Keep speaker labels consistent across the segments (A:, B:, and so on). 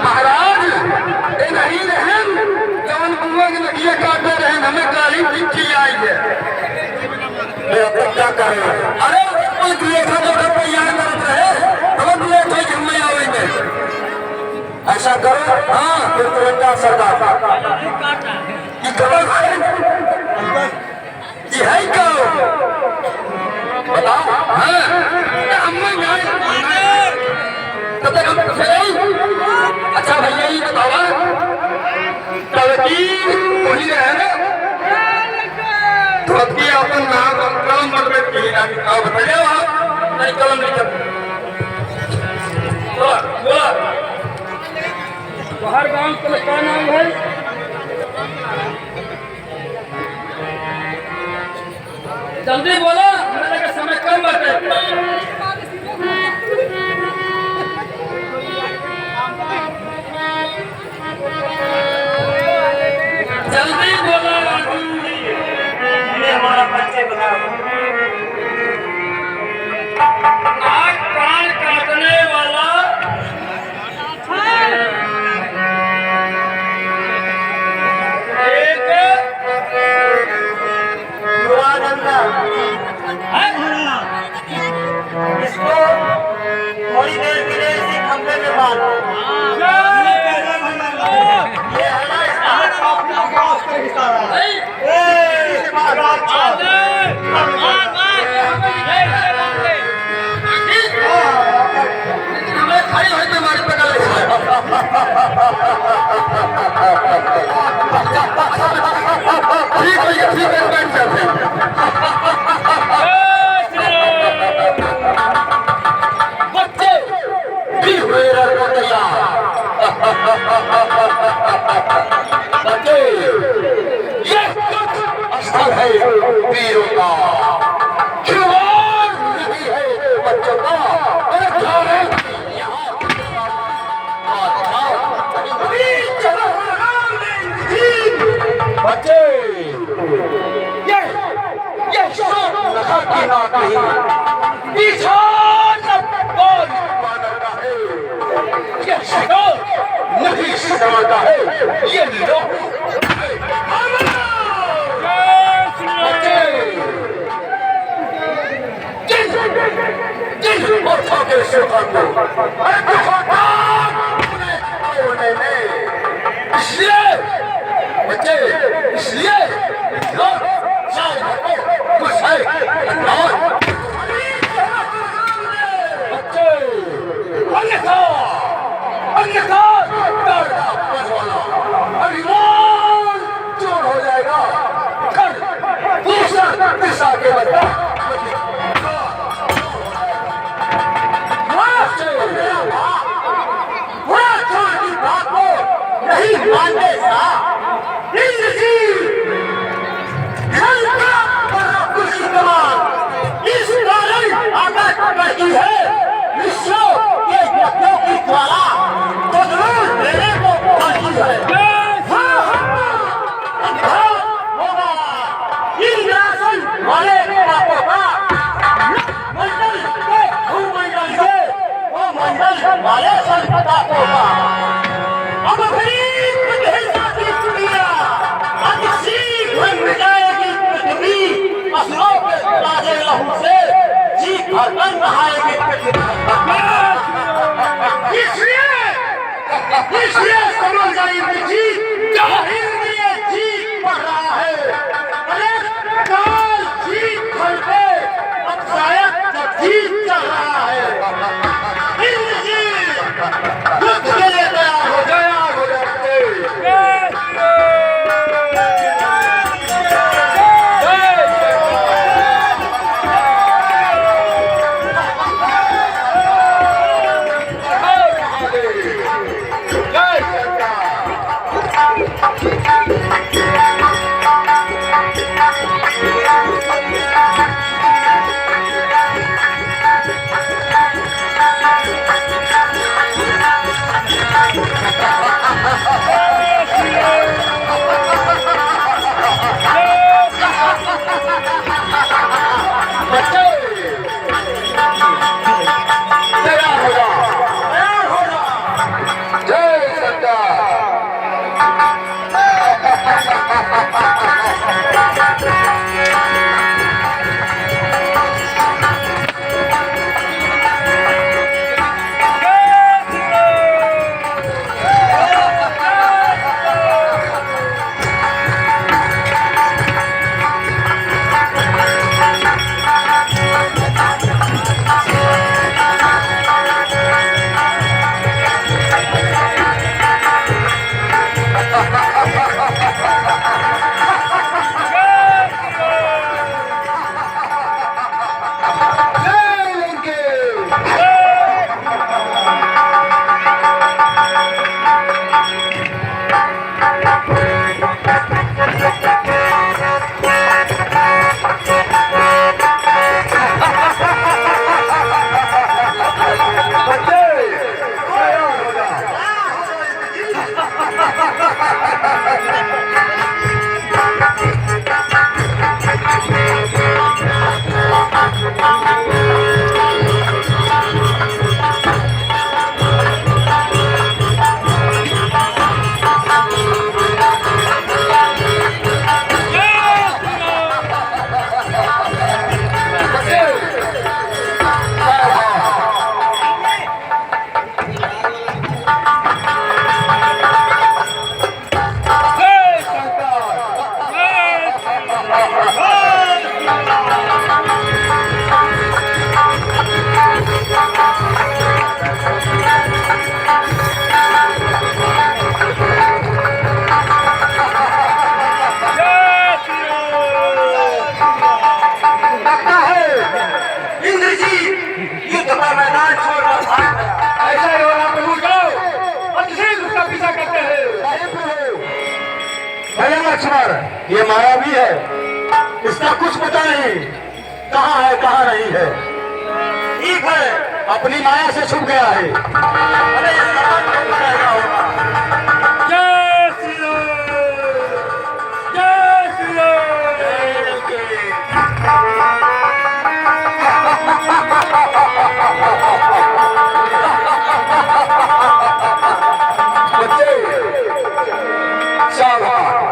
A: महाराज ये नहीं रहन जवन बुआ के लगिए काटे रहन हमें गाली पीछी आई है। क्या करें? अरे कोई देखा तो रुपया करत रहे हम दुए थे घूमे आवेंगे। ऐसा करो हाँ फिर तुरंत सरकार ये खबर है ये है क्या बताओ? हाँ हमें अच्छा भैया ये बताओ वही है ना तो अपन नाम कलम मतलब बताइए नहीं कलम नहीं बाहर गांव का क्या नाम है? जल्दी बोलो मेरे का समय कम बचे। जल्दी बोलो हमारा बच्चे बना नाक कान काटने वाला
B: इसको थोड़ी देर के लिए इसी खंभे में बांध ये
A: खड़ी होती हमारी पकड़ ठीक है बैठ जाते बच्चे भी हुए बच्चे ये स्थल है वीरों का खिलवाड़ नहीं है बच्चों का। बच्चे ये की बात नहीं पीछा ये शिकार नहीं समझता है ये लोग बच्चे इसलिए खुश है बच्चे अन्यथा अभिमान चोर हो जाएगा। दूसरा दिशा के बच्चा
B: नहीं मानते इस कारण आकाश करती है विश्व के यज्ञों की ज्वाला तो जरूर मेरे को पहुंची है। होगा इंद्रासन वाले पापों का मंडल के भूमंडल से वो मंडल वाले संतापों का अब गरीब की दुनिया अब शीघ्र मिटाएगी पृथ्वी असुरों के ताजे लहू से जी भरकर नहाएगी पृथ्वी। इसलिए समझ गई जी जाहिर में जी पढ़ रहा है अरे काल जी घर पे अब शायद जीत चल रहा है। इंद्र जी युद्ध के लिए तैयार हो जाए। ये माया भी है, इसका कुछ पता नहीं कहाँ है कहाँ नहीं है। ठीक है, अपनी माया से छुप गया है। अरे ये सामान क्यों रहेगा होगा? जय श्री राम, जय श्री
A: बच्चे सावधान।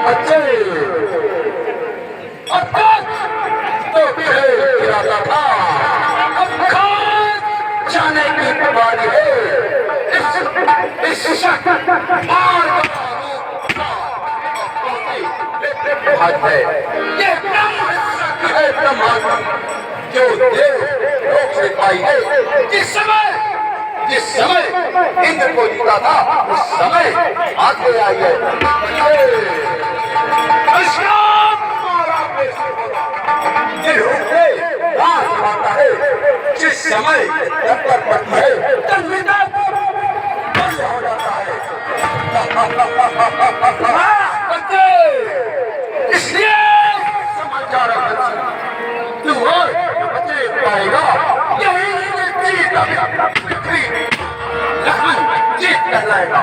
A: बच्चे अब तक तो तेरे इरादा था, अब खान जाने की बारी है। इस शख्स मार है ये ब्रह्म है, ब्रह्म जो देव लोक से पाई है। जिस समय इंद्र को जीता था उस समय आगे आई है। जिस समय टक्कर पड़ती है तब विदा बंद हो जाता है। इसलिए समाचार तू और बचे पाएगा, यही जीत लक्ष्मण जीत कर लाएगा।